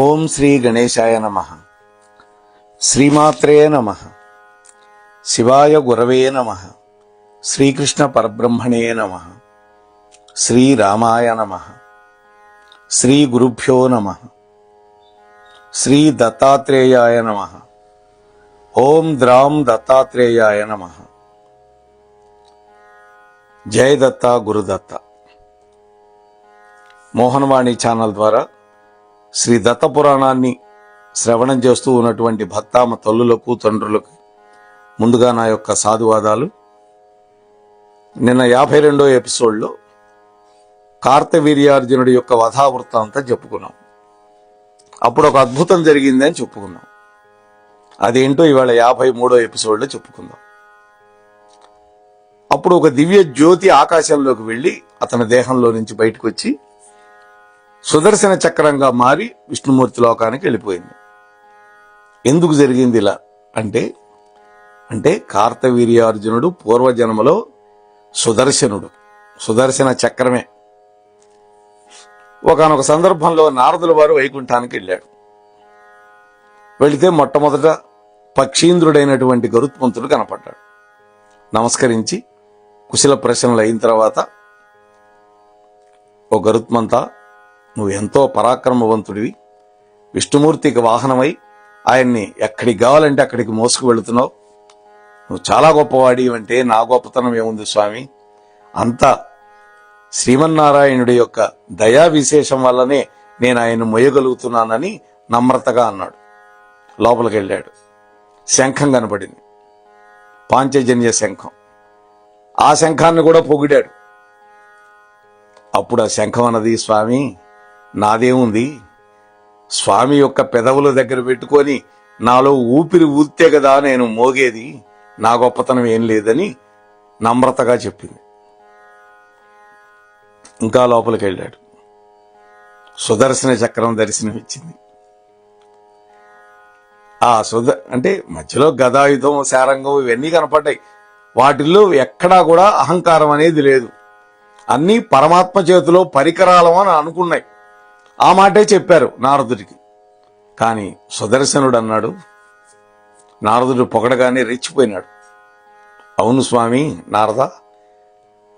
ఓం శ్రీ గణేశాయ నమః. శ్రీమాత్రే నమః. శివాయ గురవే నమః. శ్రీకృష్ణ పరబ్రహ్మణే నమః. శ్రీరామాయ నమః. శ్రీ గురుభ్యో నమః. శ్రీ దత్తాత్రేయాయ నమః. ఓం ద్రాం దత్తాత్రేయాయ నమః. జయ దత్త గురుదత్త. మోహనవాణి ఛానల్ ద్వారా శ్రీ దత్త పురాణాన్ని శ్రవణం చేస్తూ ఉన్నటువంటి భక్తామ తల్లులకు తండ్రులకు ముందుగా నా యొక్క సాధువాదాలు. నిన్న 52వ ఎపిసోడ్లో కార్తవీర్యార్జునుడి యొక్క వధావృత్తాంతం చెప్పుకున్నాం. అప్పుడు ఒక అద్భుతం జరిగింది అని చెప్పుకున్నాం. అదేంటో ఇవాళ 53వ ఎపిసోడ్లో చెప్పుకుందాం. అప్పుడు ఒక దివ్య జ్యోతి ఆకాశంలోకి వెళ్లి అతని దేహంలో నుంచి బయటకు వచ్చి సుదర్శన చక్రంగా మారి విష్ణుమూర్తి లోకానికి వెళ్ళిపోయింది. ఎందుకు జరిగింది ఇలా అంటే కార్తవీర్యార్జునుడు పూర్వజన్మలో సుదర్శనుడు, సుదర్శన చక్రమే. ఒకానొక సందర్భంలో నారదుల వారు వైకుంఠానికి వెళ్ళాడు. వెళితే మొట్టమొదట పక్షీంద్రుడైనటువంటి గరుత్మంతుడు కనపడ్డాడు. నమస్కరించి కుశల ప్రశ్నలు అయిన తర్వాత, ఓ గరుత్మంతా, నువ్వు ఎంతో పరాక్రమవంతుడివి, విష్ణుమూర్తికి వాహనమై ఆయన్ని ఎక్కడికి కావాలంటే అక్కడికి మోసుకు వెళుతున్నావు, నువ్వు చాలా గొప్పవాడి అంటే నా గొప్పతనం ఏముంది స్వామి, అంతా శ్రీమన్నారాయణుడి యొక్క దయా విశేషం వల్లనే నేను ఆయన మొయ్యగలుగుతున్నానని నమ్రతగా అన్నాడు. లోపలికి వెళ్ళాడు. శంఖం కనపడింది, పాంచజన్య శంఖం. ఆ శంఖాన్ని కూడా పొగిడాడు. అప్పుడు ఆ శంఖం అన్నది, స్వామి నాదేముంది, స్వామి యొక్క పెదవుల దగ్గర పెట్టుకొని నాలో ఊపిరి ఊదితే కదా నేను మోగేది, నా గొప్పతనం ఏం లేదని నమ్రతగా చెప్పింది. ఇంకా లోపలికి వెళ్ళాడు. సుదర్శన చక్రం దర్శనమిచ్చింది. ఆ అంటే మధ్యలో గదాయుధం, శారంగం ఇవన్నీ కనపడ్డాయి. వాటిల్లో ఎక్కడా కూడా అహంకారం అనేది లేదు. అన్నీ పరమాత్మ చేతిలో పరికరాలం అని అనుకున్నాయి. ఆ మాటే చెప్పారు నారదుడికి. కానీ సుదర్శనుడు అన్నాడు, నారదుడు పొగడగానే రెచ్చిపోయినాడు. అవును స్వామి నారద,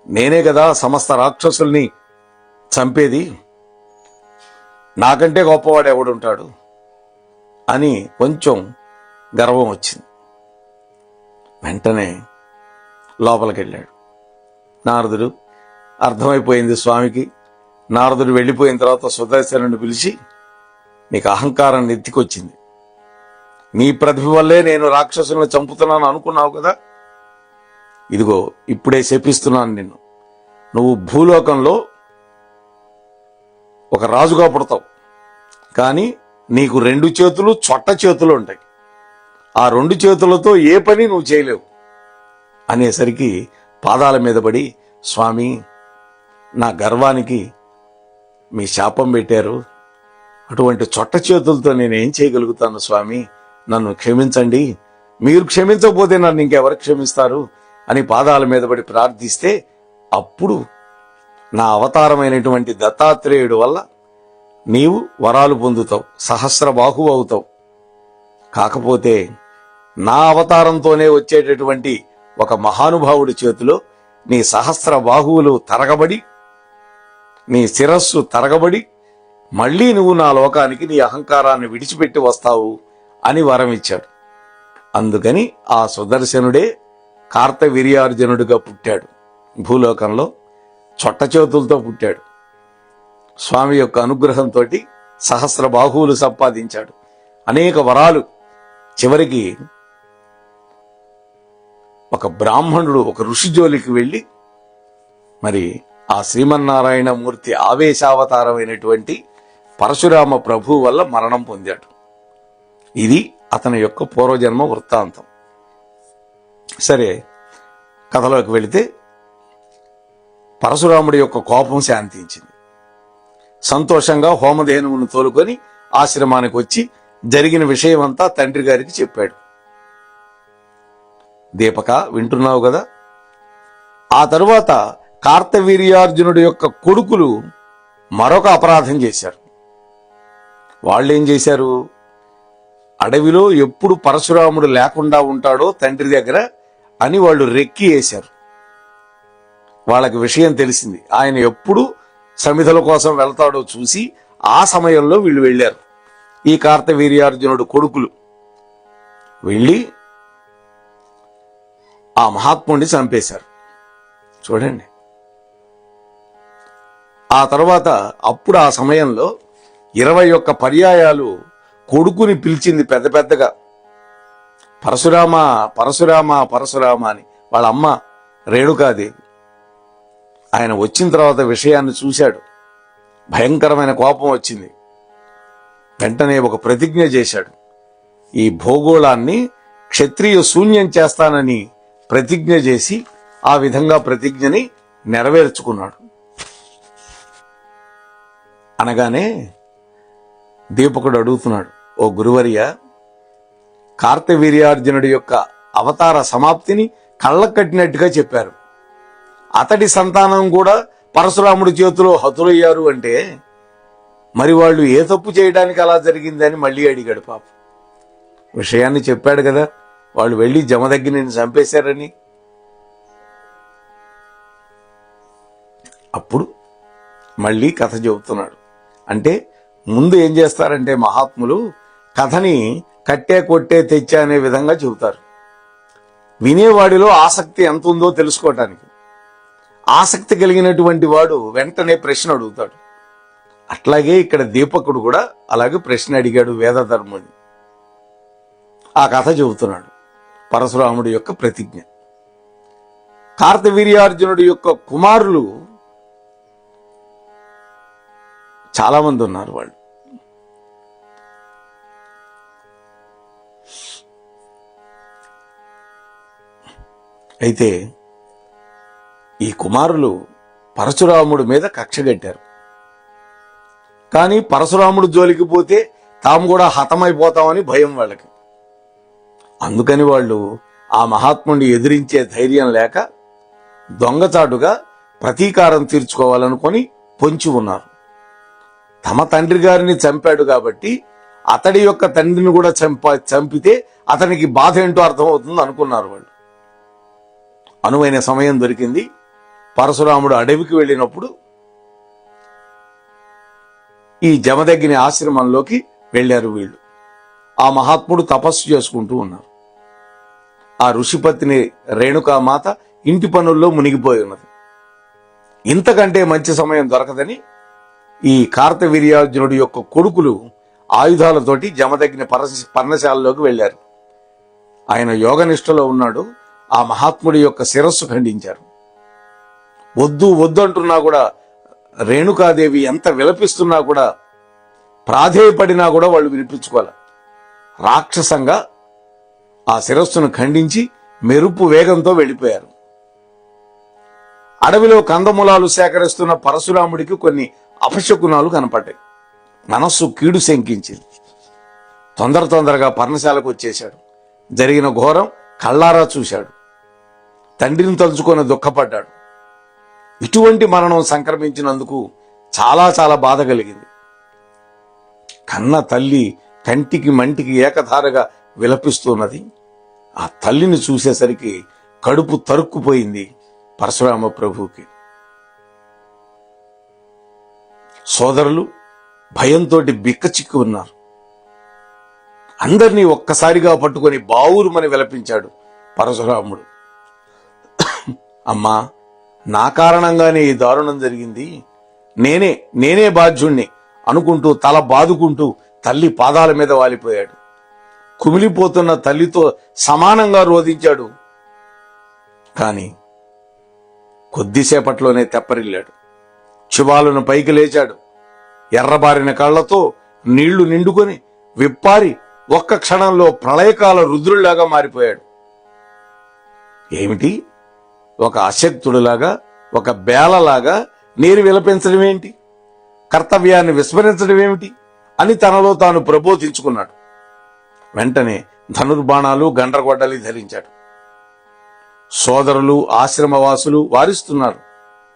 నేనే కదా సమస్త రాక్షసుల్ని చంపేది, నాకంటే గొప్పవాడు ఎవడుంటాడు అని కొంచెం గర్వం వచ్చింది. వెంటనే లోపలికి వెళ్ళాడు నారదుడు. అర్థమైపోయింది స్వామికి. నారదుడు వెళ్ళిపోయిన తర్వాత సుదర్శనుడిని పిలిచి, నీకు అహంకారం నెత్తికొచ్చింది, నీ ప్రతిభ వల్లే నేను రాక్షసులను చంపుతున్నాను అనుకున్నావు కదా, ఇదిగో ఇప్పుడే శపిస్తున్నాను నిన్ను. నువ్వు భూలోకంలో ఒక రాజుగా పుడతావు, కానీ నీకు 2 చేతులు చొట్ట చేతులు ఉంటాయి. ఆ 2 చేతులతో ఏ పని నువ్వు చేయలేవు అనేసరికి పాదాల మీద పడి, స్వామి నా గర్వానికి మీ శాపం పెట్టారు, అటువంటి చొట్ట చేతులతో నేనేం చేయగలుగుతాను స్వామి, నన్ను క్షమించండి, మీరు క్షమించకపోతే నన్ను ఇంకెవరు క్షమిస్తారు అని పాదాల మీద పడి ప్రార్థిస్తే, అప్పుడు నా అవతారమైనటువంటి దత్తాత్రేయుడు వల్ల నీవు వరాలు పొందుతావు, సహస్ర బాహువు అవుతావు. కాకపోతే నా అవతారంతోనే వచ్చేటటువంటి ఒక మహానుభావుడి చేతిలో నీ సహస్ర బాహువులు తరగబడి, నీ శిరస్సు తరగబడి, మళ్లీ నువ్వు నా లోకానికి నీ అహంకారాన్ని విడిచిపెట్టి వస్తావు అని వరం ఇచ్చాడు. అందుకని ఆ సుదర్శనుడే కార్తవీర్యార్జునుడిగా పుట్టాడు. భూలోకంలో చొట్ట చేతులతో పుట్టాడు. స్వామి యొక్క అనుగ్రహంతో సహస్ర బాహువులు సంపాదించాడు, అనేక వరాలు. చివరికి ఒక బ్రాహ్మణుడు ఒక ఋషి జోలికి వెళ్ళి, మరి ఆ శ్రీమన్నారాయణ మూర్తి ఆవేశావతారమైనటువంటి పరశురామ ప్రభు వల్ల మరణం పొందాడు. ఇది అతని యొక్క పూర్వజన్మ వృత్తాంతం. సరే, కథలోకి వెళితే పరశురాముడి యొక్క కోపం శాంతించింది. సంతోషంగా హోమధేనువును తోలుకొని ఆశ్రమానికి వచ్చి జరిగిన విషయమంతా తండ్రి గారికి చెప్పాడు. దీపక, వింటున్నావు కదా. ఆ తరువాత కార్తవీర్యార్జునుడి యొక్క కొడుకులు మరొక అపరాధం చేశారు. వాళ్ళు ఏం చేశారు, అడవిలో ఎప్పుడు పరశురాముడు లేకుండా ఉంటాడో తండ్రి దగ్గర అని వాళ్ళు రెక్కి వేశారు. వాళ్ళకి విషయం తెలిసింది, ఆయన ఎప్పుడు సమిధల కోసం వెళ్తాడో చూసి ఆ సమయంలో వీళ్ళు వెళ్ళారు. ఈ కార్తవీర్యార్జునుడు కొడుకులు వెళ్ళి ఆ మహాత్ముడిని చంపేశారు. చూడండి, ఆ తర్వాత అప్పుడు ఆ సమయంలో 21 పర్యాయాలు కొడుకుని పిలిచింది పెద్ద పెద్దగా, పరశురామ పరశురామ పరశురామ అని. వాళ్ళ అమ్మ రేణుకాదేవి. ఆయన వచ్చిన తర్వాత విషయాన్ని చూశాడు, భయంకరమైన కోపం వచ్చింది. వెంటనే ఒక ప్రతిజ్ఞ చేశాడు, ఈ భూగోళాన్ని క్షత్రియ శూన్యం చేస్తానని ప్రతిజ్ఞ చేసి ఆ విధంగా ప్రతిజ్ఞని నెరవేర్చుకున్నాడు. అనగానే దీపకుడు అడుగుతున్నాడు, ఓ గురువర్య, కార్తవీర్యార్జునుడి యొక్క అవతార సమాప్తిని కళ్ళకు కట్టినట్టుగా చెప్పారు. అతడి సంతానం కూడా పరశురాముడి చేతిలో హతులయ్యారు అంటే మరి వాళ్ళు ఏ తప్పు చేయడానికి అలా జరిగిందని మళ్ళీ అడిగాడు. పాప విషయాన్ని చెప్పాడు కదా, వాళ్ళు వెళ్ళి జమదగ్నిని చంపేశారని. అప్పుడు మళ్ళీ కథ చెబుతున్నాడు. అంటే ముందు ఏం చేస్తారంటే మహాత్ములు కథని కట్టే కొట్టే తెచ్చా అనే విధంగా చెబుతారు. వినేవాడిలో ఆసక్తి ఎంత ఉందో తెలుసుకోవటానికి. ఆసక్తి కలిగినటువంటి వాడు వెంటనే ప్రశ్న అడుగుతాడు. అట్లాగే ఇక్కడ దీపకుడు కూడా అలాగే ప్రశ్న అడిగాడు వేదధర్ముడిని. ఆ కథ చెబుతున్నాడు, పరశురాముడి యొక్క ప్రతిజ్ఞ. కార్తవీర్యార్జునుడి యొక్క కుమారులు చాలా మంది ఉన్నారు. వాళ్ళు అయితే ఈ కుమారులు పరశురాముడి మీద కక్ష కట్టారు. కానీ పరశురాముడు జోలికి పోతే తాము కూడా హతమైపోతామని భయం వాళ్ళకి. అందుకని వాళ్ళు ఆ మహాత్ముడిని ఎదిరించే ధైర్యం లేక దొంగచాటుగా ప్రతీకారం తీర్చుకోవాలనుకొని పొంచి ఉన్నారు. తమ తండ్రి గారిని చంపాడు కాబట్టి అతడి యొక్క తండ్రిని కూడా చంపితే అతనికి బాధ ఏంటో అర్థమవుతుంది అనుకున్నారు వాళ్ళు. అనువైన సమయం దొరికింది. పరశురాముడు అడవికి వెళ్ళినప్పుడు ఈ జమదగ్ని ఆశ్రమంలోకి వెళ్ళారు వీళ్ళు. ఆ మహాత్ముడు తపస్సు చేసుకుంటూ ఉన్నారు. ఆ ఋషిపత్ని రేణుకామాత ఇంటి పనుల్లో మునిగిపోయి ఉన్నది. ఇంతకంటే మంచి సమయం దొరకదని ఈ కార్తవీర్యార్జునుడి యొక్క కొడుకులు ఆయుధాలతోటి జమదగ్ని పర్ణశాలలోకి వెళ్ళారు. ఆయన యోగనిష్టలో ఉన్నాడు. ఆ మహాత్ముడి యొక్క శిరస్సు ఖండించారు. వద్దు వద్దు అంటున్నా కూడా, రేణుకాదేవి ఎంత విలపిస్తున్నా కూడా, ప్రాధేయపడినా కూడా వాళ్ళు వినిపించుకోవాలి. రాక్షసంగా ఆ శిరస్సును ఖండించి మెరుపు వేగంతో వెళ్ళిపోయారు. అడవిలో కందమూలాలు సేకరిస్తున్న పరశురాముడికి కొన్ని అపశకునాలు కనపడ్డాయి. మనస్సు కీడు శంకించింది. తొందరగా పర్ణశాలకు వచ్చేశాడు. జరిగిన ఘోరం కళ్ళారా చూశాడు. తండ్రిని తలుచుకొని దుఃఖపడ్డాడు. ఇటువంటి మరణం సంక్రమించినందుకు చాలా చాలా బాధ కలిగింది. కన్న తల్లి కంటికి మంటికి ఏకధారగా విలపిస్తున్నది. ఆ తల్లిని చూసేసరికి కడుపు తరుక్కుపోయింది పరశురామ ప్రభువుకి. సోదరులు భయంతో బిక్కచిక్కు ఉన్నారు. అందరినీ ఒక్కసారిగా పట్టుకొని బావురుమని విలపించాడు పరశురాముడు. అమ్మా, నా కారణంగానే ఈ దారుణం జరిగింది, నేనే బాధ్యుణ్ణి అనుకుంటూ తల బాదుకుంటూ తల్లి పాదాల మీద వాలిపోయాడు. కుమిలిపోతున్న తల్లితో సమానంగా రోధించాడు. కాని కొద్దిసేపట్లోనే తెప్పరిల్లాడు. శివాలను పైకి లేచాడు. ఎర్రబారిన కళ్లతో నీళ్లు నిండుకొని విప్పారి ఒక్క క్షణంలో ప్రళయకాల రుద్రుల్లాగా మారిపోయాడు. ఏమిటి, ఒక అశక్తుడిలాగా, ఒక బేలలాగా నేను విలపించడం ఏంటి, కర్తవ్యాన్ని విస్మరించడం ఏమిటి అని తనలో తాను ప్రబోధించుకున్నాడు. వెంటనే ధనుర్బాణాలు గండ్రగొడ్డలి ధరించాడు. సోదరులు ఆశ్రమవాసులు వారిస్తున్నారు.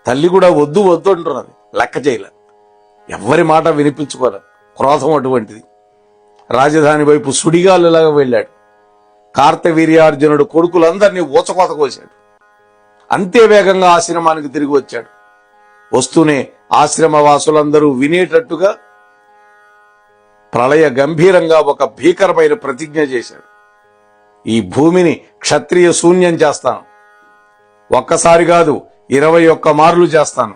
తల్లి కూడా వద్దు వద్దు అంటున్నది. లెక్క చేయలే. ఎవ్వరి మాట వినిపించుకోలే. క్రోధం అటువంటిది. రాజధాని వైపు సుడిగాలులాగా వెళ్ళాడు. కార్తవీర్యార్జునుడు కొడుకులందరినీ ఊచకోత కోశాడు. అంతే వేగంగా ఆశ్రమానికి తిరిగి వచ్చాడు. వస్తూనే ఆశ్రమవాసులందరూ వినేటట్టుగా ప్రళయ గంభీరంగా ఒక భీకరమైన ప్రతిజ్ఞ చేశాడు. ఈ భూమిని క్షత్రియ శూన్యం చేస్తాను. ఒక్కసారి కాదు, 21 మార్లు చేస్తాను.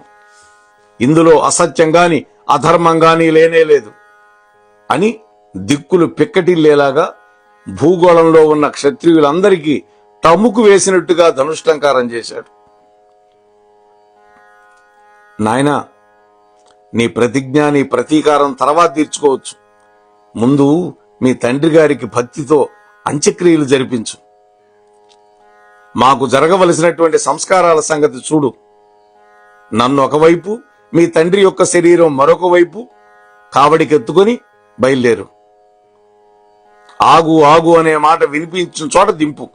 ఇందులో అసత్యం గాని అధర్మం గాని లేనేలేదు అని దిక్కులు పిక్కటిల్లేలాగా భూగోళంలో ఉన్న క్షత్రియులందరికీ తమ్ముకు వేసినట్టుగా ధనుష్టంకారం చేశాడు. నాయనా, నీ ప్రతిజ్ఞ, నీ ప్రతీకారం తర్వాత తీర్చుకోవచ్చు. ముందు మీ తండ్రి గారికి భక్తితో అంత్యక్రియలు జరిపించు. మాకు జరగవలసినటువంటి సంస్కారాల సంగతి చూడు. నన్ను ఒకవైపు, మీ తండ్రి యొక్క శరీరం మరొక వైపు కావడికెత్తుకొని బయలుదేరు. ఆగు ఆగు అనే మాట వినిపించిన చోట దింపు.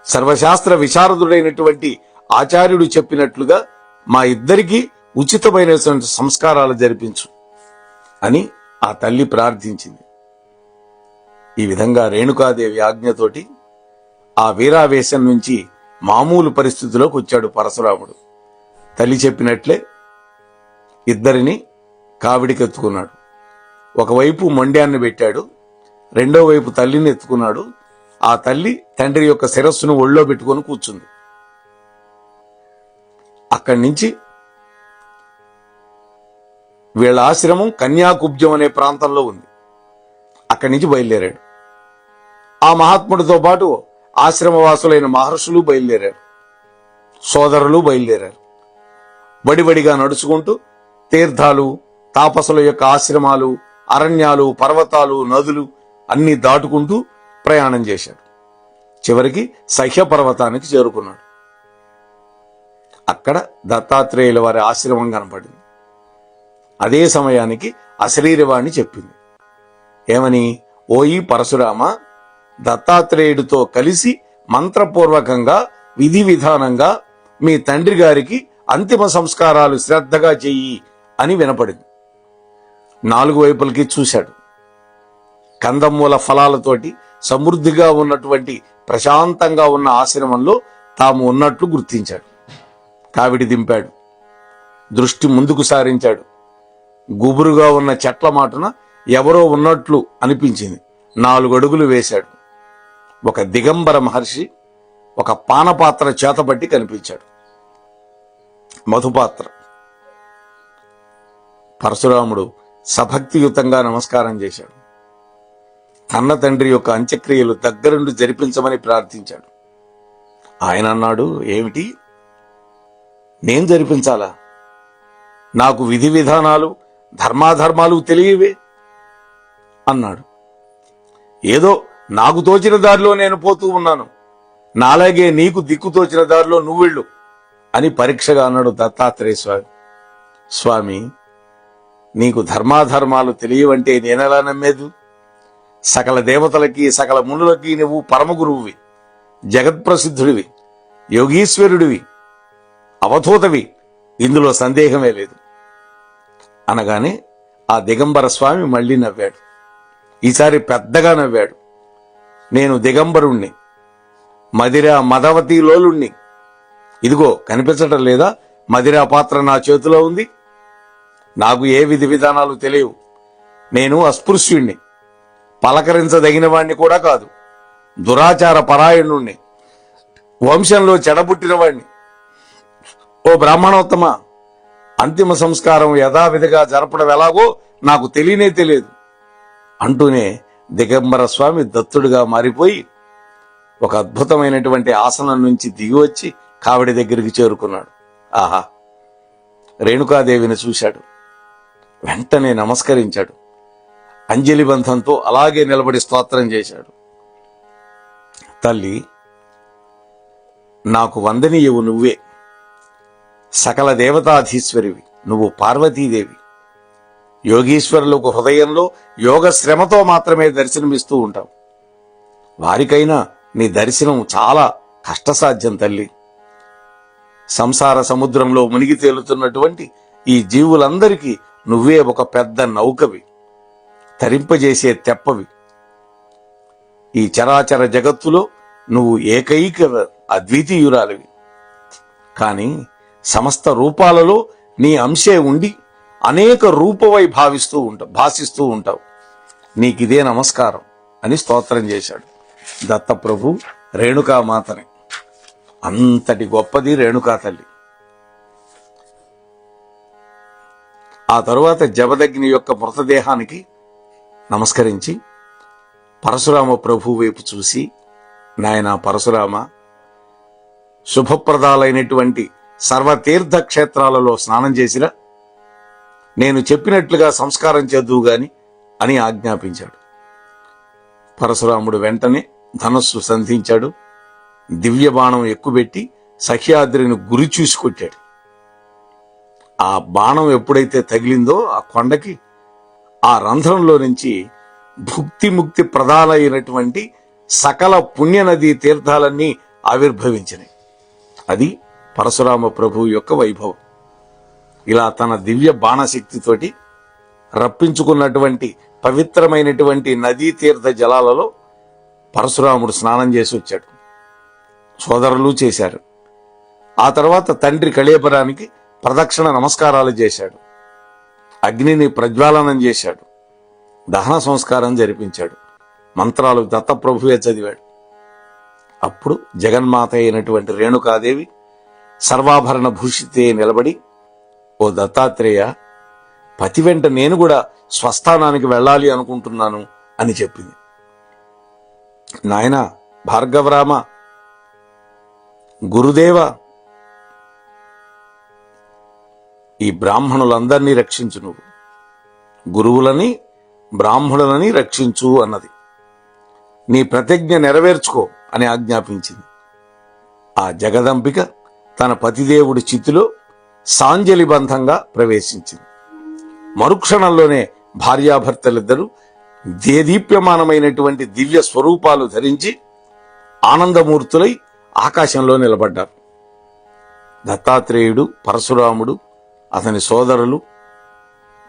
సర్వశాస్త్ర విశారదుడైనటువంటి ఆచార్యుడు చెప్పినట్లుగా మా ఇద్దరికీ ఉచితమైనటువంటి సంస్కారాలు జరిపించు అని ఆ తల్లి ప్రార్థించింది. ఈ విధంగా రేణుకాదేవి ఆజ్ఞతోటి ఆ వీరావేశం నుంచి మామూలు పరిస్థితిలోకి వచ్చాడు పరశురాముడు. తల్లి చెప్పినట్లే ఇద్దరిని కావిడికెత్తుకున్నాడు. ఒకవైపు మొండ్యాన్ని పెట్టాడు, రెండో వైపు తల్లిని ఎత్తుకున్నాడు. ఆ తల్లి తండ్రి యొక్క శిరస్సును ఒళ్ళో పెట్టుకొని కూర్చుంది. అక్కడి నుంచి వీళ్ళ ఆశ్రమం కన్యాకుబ్జం అనే ప్రాంతంలో ఉంది. అక్కడి నుంచి బయలుదేరాడు. ఆ మహాత్ముడితో పాటు ఆశ్రమవాసులైన మహర్షులు బయలుదేరారు, సోదరులు బయలుదేరారు. వడివడిగా నడుచుకుంటూ తీర్థాలు, తాపసుల యొక్క ఆశ్రమాలు, అరణ్యాలు, పర్వతాలు, నదులు అన్ని దాటుకుంటూ ప్రయాణం చేశాడు. చివరికి సహ్య పర్వతానికి చేరుకున్నాడు. అక్కడ దత్తాత్రేయుల వారి ఆశ్రమం కనపడింది. అదే సమయానికి అశరీరవాణి చెప్పింది. ఏమని? ఓయి పరశురామ, దత్తాత్రేయుడితో కలిసి మంత్రపూర్వకంగా విధి విధానంగా మీ తండ్రి గారికి అంతిమ సంస్కారాలు శ్రద్ధగా చెయ్యి అని వినపడింది. 4 వైపులకి చూశాడు. కందమూల ఫలాలతోటి సమృద్ధిగా ఉన్నటువంటి ప్రశాంతంగా ఉన్న ఆశ్రమంలో తాము ఉన్నట్లు గుర్తించాడు. కావిడి దింపాడు. దృష్టి ముందుకు సారించాడు. గుబురుగా ఉన్న చెట్ల మాటున ఎవరో ఉన్నట్లు అనిపించింది. 4 అడుగులు వేశాడు. ఒక దిగంబర మహర్షి ఒక పానపాత్ర చేతబట్టి కనిపించాడు. మధుపాత్ర. పరశురాముడు సభక్తియుతంగా నమస్కారం చేశాడు. కన్న తండ్రి యొక్క అంత్యక్రియలు దగ్గరుండి జరిపించమని ప్రార్థించాడు. ఆయన అన్నాడు, ఏమిటి, నేను జరిపించాలా? నాకు విధి విధానాలు, ధర్మాధర్మాలు తెలియవే అన్నాడు. ఏదో నాకు తోచిన దారిలో నేను పోతూ ఉన్నాను, నాలాగే నీకు దిక్కు తోచిన దారిలో నువ్వెళ్ళు అని పరీక్షగా అన్నాడు దత్తాత్రేయ స్వామి. స్వామి, నీకు ధర్మాధర్మాలు తెలియవంటే నేనెలా నమ్మేదు? సకల దేవతలకి, సకల మునులకి నువ్వు పరమగురువువి, జగత్ప్రసిద్ధుడివి, యోగీశ్వరుడివి, అవధూతవి, ఇందులో సందేహమే లేదు అనగానే ఆ దిగంబర స్వామి మళ్లీ నవ్వాడు. ఈసారి పెద్దగా నవ్వాడు. నేను దిగంబరుణ్ణి, మదిరా మదవతి లోలుణ్ణి. ఇదిగో కనిపించటం లేదా? మదిరా పాత్ర నా చేతిలో ఉంది. నాకు ఏ విధి విధానాలు తెలియవు. నేను అస్పృశ్యుణ్ణి, పలకరించదగిన వాణ్ణి కూడా కాదు, దురాచార పరాయణుణ్ణి, వంశంలో చెడబుట్టిన వాణ్ణి. ఓ బ్రాహ్మణోత్తమ, అంతిమ సంస్కారం యథావిధిగా జరపడం ఎలాగో నాకు తెలియనే తెలియదు అంటూనే దిగంబర స్వామి దత్తుడిగా మారిపోయి ఒక అద్భుతమైనటువంటి ఆసనం నుంచి దిగివచ్చి కావిడి దగ్గరికి చేరుకున్నాడు. ఆహా! రేణుకాదేవిని చూశాడు. వెంటనే నమస్కరించాడు. అంజలి బంధంతో అలాగే నిలబడి స్తోత్రం చేశాడు. తల్లి, నాకు వందనీయవు నువ్వే. సకల దేవతాధీశ్వరివి నువ్వు, పార్వతీదేవి. యోగీశ్వరులకు హృదయంలో యోగ శ్రమతో మాత్రమే దర్శనమిస్తూ ఉంటావు. వారికైనా నీ దర్శనం చాలా కష్టసాధ్యం తల్లి. సంసార సముద్రంలో మునిగి తేలుతున్నటువంటి ఈ జీవులందరికీ నువ్వే ఒక పెద్ద నౌకవి, తరింపజేసే తెప్పవి. ఈ చరాచర జగత్తులో నువ్వు ఏకైక అద్వితీయురాలివి. కాని సమస్త రూపాలలో నీ అంశే ఉండి అనేక రూపవై భాసిస్తూ ఉంటావు. నీకిదే నమస్కారం అని స్తోత్రం చేశాడు దత్తప్రభు రేణుకామాతని. అంతటి గొప్పది రేణుకా తల్లి. ఆ తరువాత జమదగ్ని యొక్క మృతదేహానికి నమస్కరించి పరశురామ ప్రభు వైపు చూసి, నాయనా పరశురామ, శుభప్రదాలైనటువంటి సర్వతీర్థ క్షేత్రాలలో స్నానం చేసిరా, నేను చెప్పినట్లుగా సంస్కారం చేద్దువు గాని అని ఆజ్ఞాపించాడు. పరశురాముడు వెంటనే ధనస్సు సంధించాడు. దివ్య బాణం ఎక్కుబెట్టి సహ్యాద్రిని గురి చూసి కొట్టాడు. ఆ బాణం ఎప్పుడైతే తగిలిందో ఆ కొండకి, ఆ రంధ్రంలో నుంచి భుక్తి ముక్తి ప్రధానమైనటువంటి సకల పుణ్యనదీ తీర్థాలన్నీ ఆవిర్భవించినాయి. అది పరశురామ ప్రభు యొక్క వైభవం. ఇలా తన దివ్య బాణశక్తితోటి రప్పించుకున్నటువంటి పవిత్రమైనటువంటి నదీ తీర్థ జలాలలో పరశురాముడు స్నానం చేసి వచ్చాడు. సోదరులు చేశారు. ఆ తర్వాత తండ్రి కళేబరానికి ప్రదక్షిణ నమస్కారాలు చేశాడు. అగ్నిని ప్రజ్వాలనం చేశాడు. దహన సంస్కారం జరిపించాడు. మంత్రాలు దత్తప్రభువే చదివాడు. అప్పుడు జగన్మాత అయినటువంటి రేణుకాదేవి సర్వాభరణ భూషితే నిలబడి, ఓ దత్తాత్రేయ, పతి వెంట నేను కూడా స్వస్థానానికి వెళ్ళాలి అనుకుంటున్నాను అని చెప్పింది. నాయన భార్గవరామ, గురుదేవ, ఈ బ్రాహ్మణులందరినీ రక్షించు, నువ్వు గురువులని బ్రాహ్మణులని రక్షించు అన్నది. నీ ప్రతిజ్ఞ నెరవేర్చుకో అని ఆజ్ఞాపించింది. ఆ జగదంబిక తన పతిదేవుడి చితిలో సాంజలి బంధంగా ప్రవేశించింది. మరుక్షణంలోనే భార్యాభర్తలిద్దరూ దేదీప్యమానమైనటువంటి దివ్య స్వరూపాలు ధరించి ఆనందమూర్తులై ఆకాశంలో నిలబడ్డారు. దత్తాత్రేయుడు, పరశురాముడు, అతని సోదరులు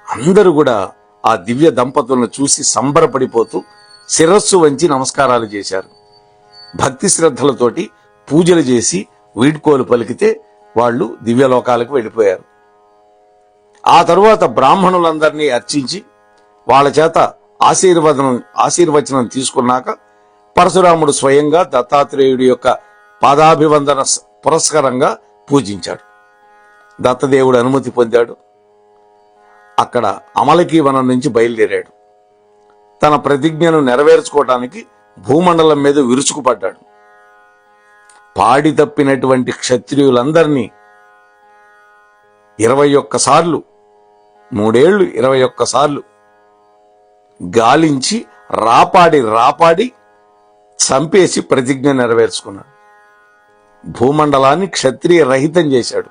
అందరూ కూడా ఆ దివ్య దంపతులను చూసి సంబరపడిపోతూ శిరస్సు వంచి నమస్కారాలు చేశారు. భక్తి శ్రద్ధలతోటి పూజలు చేసి వీడ్కోలు పలికితే వాళ్ళు దివ్యలోకాలకు వెళ్ళిపోయారు. ఆ తరువాత బ్రాహ్మణులందరినీ అర్చించి వాళ్ళ చేత ఆశీర్వచనం తీసుకున్నాక పరశురాముడు స్వయంగా దత్తాత్రేయుడి యొక్క పాదాభివందన పురస్కారంగా పూజించాడు. దత్తదేవుడు అనుమతి పొందాడు. అక్కడ అమలకి వనం నుంచి బయలుదేరాడు. తన ప్రతిజ్ఞను నెరవేర్చుకోవటానికి భూమండలం మీద విరుచుకుపడ్డాడు. పాడి తప్పినటువంటి క్షత్రియులందరినీ 21 సార్లు, 3 ఏళ్లు 21 సార్లు గాలించి రాపాడి చంపేసి ప్రతిజ్ఞ నెరవేర్చుకున్నాడు. భూమండలాన్ని క్షత్రియ రహితం చేశాడు.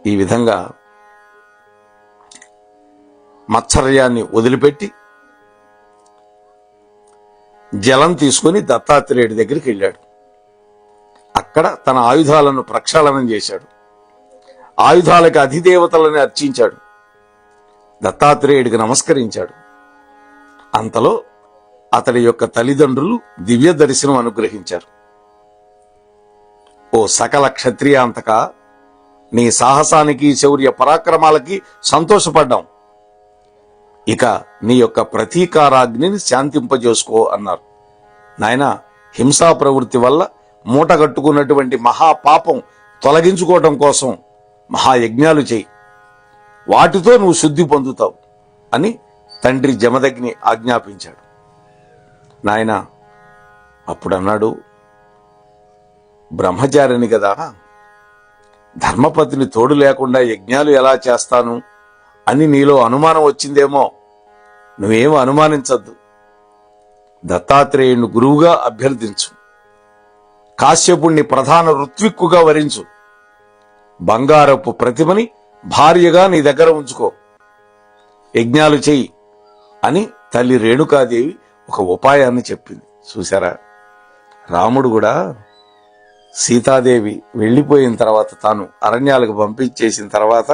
ఈ విధంగా మత్సర్యాన్ని వదిలిపెట్టి జలం తీసుకుని దత్తాత్రేయుడి దగ్గరికి వెళ్ళాడు. అక్కడ తన ఆయుధాలను ప్రక్షాళనం చేశాడు. ఆయుధాలకు అధిదేవతలను అర్చించాడు. దత్తాత్రేయుడికి నమస్కరించాడు. అంతలో అతడి యొక్క తల్లిదండ్రులు దివ్య దర్శనం అనుగ్రహించారు. ఓ సకల క్షత్రియాంతక, నీ సాహసానికి, శౌర్య పరాక్రమాలకి సంతోషపడ్డాం. ఇక నీ యొక్క ప్రతీకారాగ్నిని శాంతింపజేసుకో అన్నారు. నాయన, హింసా ప్రవృత్తి వల్ల మూటగట్టుకున్నటువంటి మహాపాపం తొలగించుకోవటం కోసం మహాయజ్ఞాలు చేయి, వాటితో నువ్వు శుద్ధి పొందుతావు అని తండ్రి జమదగ్ని ఆజ్ఞాపించాడు. నాయన అప్పుడు అన్నాడు, బ్రహ్మచారిని కదా, ధర్మపతిని తోడు లేకుండా యజ్ఞాలు ఎలా చేస్తాను అని నీలో అనుమానం వచ్చిందేమో. నువ్వేం అనుమానించద్దు. దత్తాత్రేయుని గురువుగా అభ్యర్థించు. కాశ్యపుణ్ణి ప్రధాన ఋత్విక్కుగా వరించు. బంగారపు ప్రతిమని భార్యగా నీ దగ్గర ఉంచుకో. యజ్ఞాలు చెయ్యి అని తల్లి రేణుకాదేవి ఒక ఉపాయాన్ని చెప్పింది. చూసారా, రాముడు కూడా సీతాదేవి వెళ్ళిపోయిన తర్వాత, తాను అరణ్యాలకు పంపించేసిన తర్వాత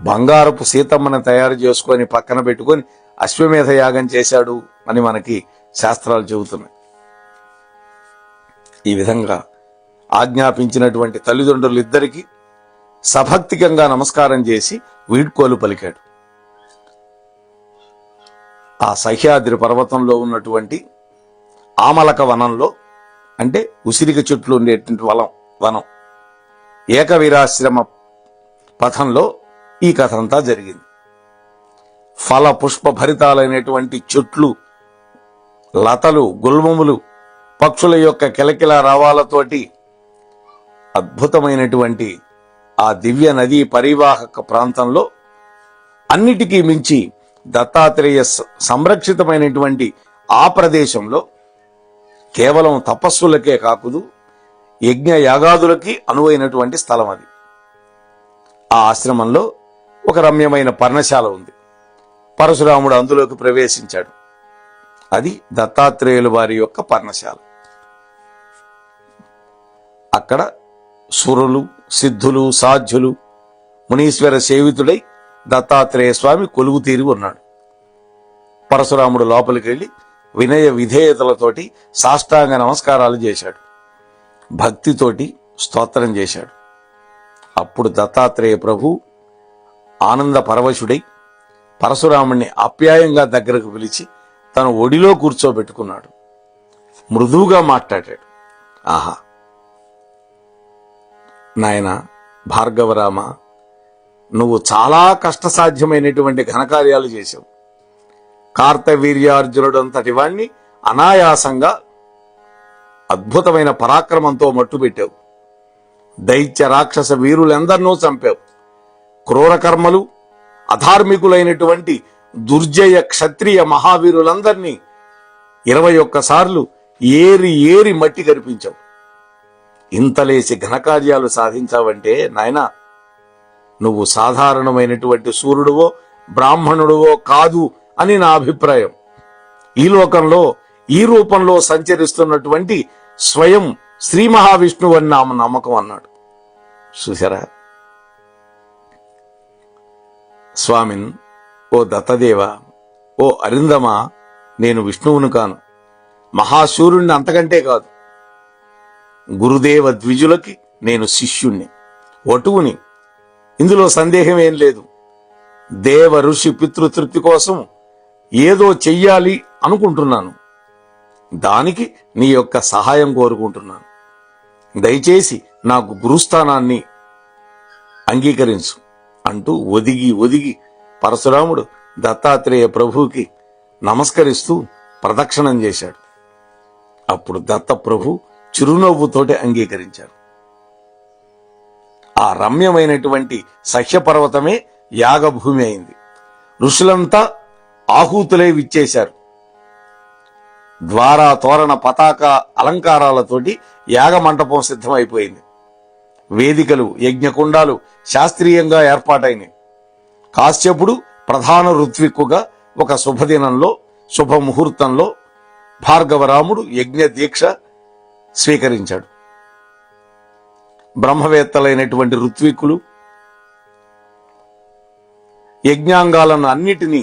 బంగారపు సీతమ్మని తయారు చేసుకొని పక్కన పెట్టుకొని అశ్వమేధ యాగం చేశాడు అని మనకి శాస్త్రాలు చెబుతున్నాయి. ఈ విధంగా ఆజ్ఞాపించినటువంటి తల్లిదండ్రులు ఇద్దరికీ సభక్తికంగా నమస్కారం చేసి వీడ్కోలు పలికాడు. ఆ సహ్యాద్రి పర్వతంలో ఉన్నటువంటి ఆమలక వనంలో, అంటే ఉసిరిక చెట్లు ఉండేటువంటి వనం ఏకవీరాశ్రమ పథంలో ఈ కథ అంతా జరిగింది. ఫల పుష్ప భరితాలైనటువంటి చెట్లు, లతలు, గుల్మములు, పక్షుల యొక్క కిలకిల రావాలతోటి అద్భుతమైనటువంటి ఆ దివ్య నదీ పరివాహక ప్రాంతంలో అన్నిటికీ మించి దత్తాత్రేయ సంరక్షితమైనటువంటి ఆ ప్రదేశంలో కేవలం తపస్సులకే కాకుదు, యజ్ఞ యాగాదులకి అనువైనటువంటి స్థలం అది. ఆ ఆశ్రమంలో ఒక రమ్యమైన పర్ణశాల ఉంది. పరశురాముడు అందులోకి ప్రవేశించాడు. అది దత్తాత్రేయుల వారి యొక్క పర్ణశాల. అక్కడ సురులు, సిద్ధులు, సాధ్యులు, మునీశ్వర సేవితుడై దత్తాత్రేయ స్వామి కొలువు తీరి ఉన్నాడు. పరశురాముడు లోపలికి వెళ్ళి వినయ విధేయతలతోటి సాష్టాంగ నమస్కారాలు చేశాడు. భక్తితోటి స్తోత్రం చేశాడు. అప్పుడు దత్తాత్రేయ ప్రభు ఆనంద పరవశుడై పరశురాముణ్ణి ఆప్యాయంగా దగ్గరకు పిలిచి తన ఒడిలో కూర్చోబెట్టుకున్నాడు. మృదువుగా మాట్లాడాడు. ఆహా, నాయన భార్గవరామ, నువ్వు చాలా కష్టసాధ్యమైనటువంటి ఘనకార్యాలు చేశావు. కార్తవీర్యార్జునుడు అంతటి వాణ్ణి అనాయాసంగా అద్భుతమైన పరాక్రమంతో మట్టుబెట్టావు. దైత్య రాక్షస వీరులెందరినూ చంపావు. క్రూరకర్మలు, అధార్మికులైనటువంటి దుర్జయ క్షత్రియ మహావీరులందరినీ 21 సార్లు ఏరి ఏరి మట్టి కరిపించావు. ఇంతలేసి ఘనకార్యాలు సాధించావంటే నాయనా, నువ్వు సాధారణమైనటువంటి సూర్యుడువో బ్రాహ్మణుడువో కాదు అని నా అభిప్రాయం. ఈ లోకంలో ఈ రూపంలో సంచరిస్తున్నటువంటి స్వయం శ్రీ మహావిష్ణువు అని నా నమ్మకం అన్నాడు. చూసారా స్వామిన్, ఓ దత్తదేవ, ఓ అరిందమా, నేను విష్ణువును కాను, మహాశూరుణ్ణి అంతకంటే కాదు. గురుదేవ ద్విజులకి నేను శిష్యుణ్ణి, వటువుని. ఇందులో సందేహం ఏం లేదు. దేవ ఋషి పితృతృప్తి కోసం ఏదో చెయ్యాలి అనుకుంటున్నాను. దానికి నీ యొక్క సహాయం కోరుకుంటున్నాను. దయచేసి నాకు గురుస్థానాన్ని అంగీకరించు అంటూ ఒదిగి ఒదిగి పరశురాముడు దత్తాత్రేయ ప్రభువుకి నమస్కరిస్తూ ప్రదక్షిణం చేశాడు. అప్పుడు దత్త ప్రభు చిరునవ్వుతోటి అంగీకరించాడు. ఆ రమ్యమైనటువంటి సహ్యపర్వతమే యాగభూమి అయింది. ఋషులంతా ఆహూతులై విచ్చేశారు. ద్వార తోరణ పతాక అలంకారాలతోటి యాగమంటపం సిద్ధమైపోయింది. వేదికలు, యజ్ఞకుండాలు శాస్త్రీయంగా ఏర్పాటైనవి. కాశ్యపుడు ప్రధాన ఋత్విక్కుగా ఒక శుభదినంలో, శుభముహూర్తంలో భార్గవరాముడు యజ్ఞ దీక్ష స్వీకరించాడు. బ్రహ్మవేత్తలైనటువంటి ఋత్విక్కులు యజ్ఞాంగాలను అన్నిటినీ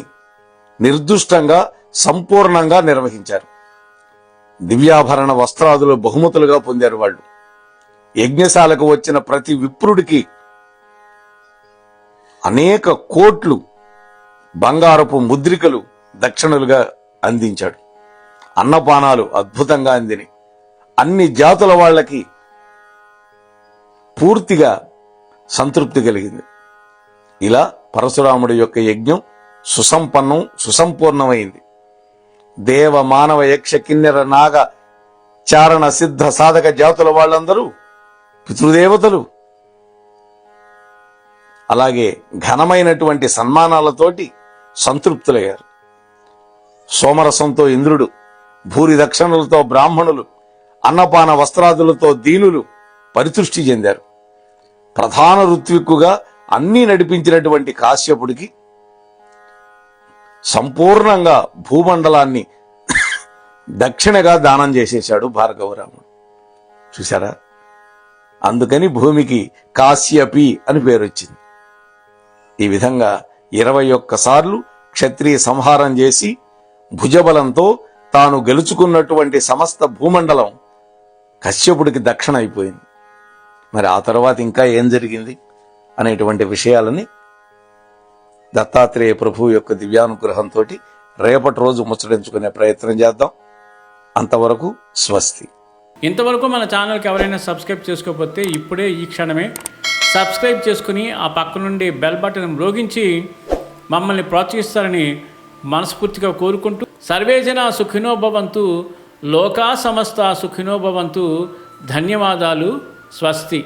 నిర్దుష్టంగా సంపూర్ణంగా నిర్వహించారు. దివ్యాభరణ వస్త్రాదులు బహుమతులుగా పొందారు వాళ్ళు. యజ్ఞశాలకు వచ్చిన ప్రతి విప్రుడికి అనేక కోట్లు బంగారపు ముద్రికలు దక్షిణలుగా అందించాడు. అన్నపానాలు అద్భుతంగా అందిని. అన్ని జాతుల వాళ్ళకి పూర్తిగా సంతృప్తి కలిగింది. ఇలా పరశురాముడి యొక్క యజ్ఞం సుసంపన్నం, సుసంపూర్ణమైంది. దేవ మానవ యక్ష కిన్నెర నాగ చారణ సిద్ధ సాధక జాతుల వాళ్ళందరూ పితృదేవతలు. అలాగే ఘనమైనటువంటి సన్మానాలతోటి సంతృప్తులయ్యారు. సోమరసంతో ఇంద్రుడు, భూరి దక్షిణలతో బ్రాహ్మణులు, అన్నపాన వస్త్రాదులతో దీనులు పరితృష్టి చెందారు. ప్రధాన ఋత్విక్కుగా అన్నీ నడిపించినటువంటి కాశ్యపుడికి సంపూర్ణంగా భూమండలాన్ని దక్షిణగా దానం చేసేశాడు భార్గవరాముడు. చూసారా అందుకని భూమికి కాశ్యపి అని పేరు వచ్చింది. ఈ విధంగా 21 సార్లు క్షత్రియ సంహారం చేసి భుజబలంతో తాను గెలుచుకున్నటువంటి సమస్త భూమండలం కశ్యపుడికి దక్షిణ అయిపోయింది. మరి ఆ తర్వాత ఇంకా ఏం జరిగింది అనేటువంటి విషయాలని దత్తాత్రేయ ప్రభువు యొక్క దివ్యానుగ్రహంతో రేపటి రోజు ముచ్చటించుకునే ప్రయత్నం చేద్దాం. అంతవరకు స్వస్తి. ఇంతవరకు మన ఛానల్కి ఎవరైనా సబ్స్క్రైబ్ చేసుకోకపోతే ఇప్పుడే ఈ క్షణమే సబ్స్క్రైబ్ చేసుకుని ఆ పక్క నుండి బెల్ బటన్ మ్రోగించి మమ్మల్ని ప్రోత్సహిస్తారని మనస్ఫూర్తిగా కోరుకుంటూ సర్వేజన సుఖినో భవంతు, లోకా సమస్త సుఖినో భవంతు. ధన్యవాదాలు. స్వస్తి.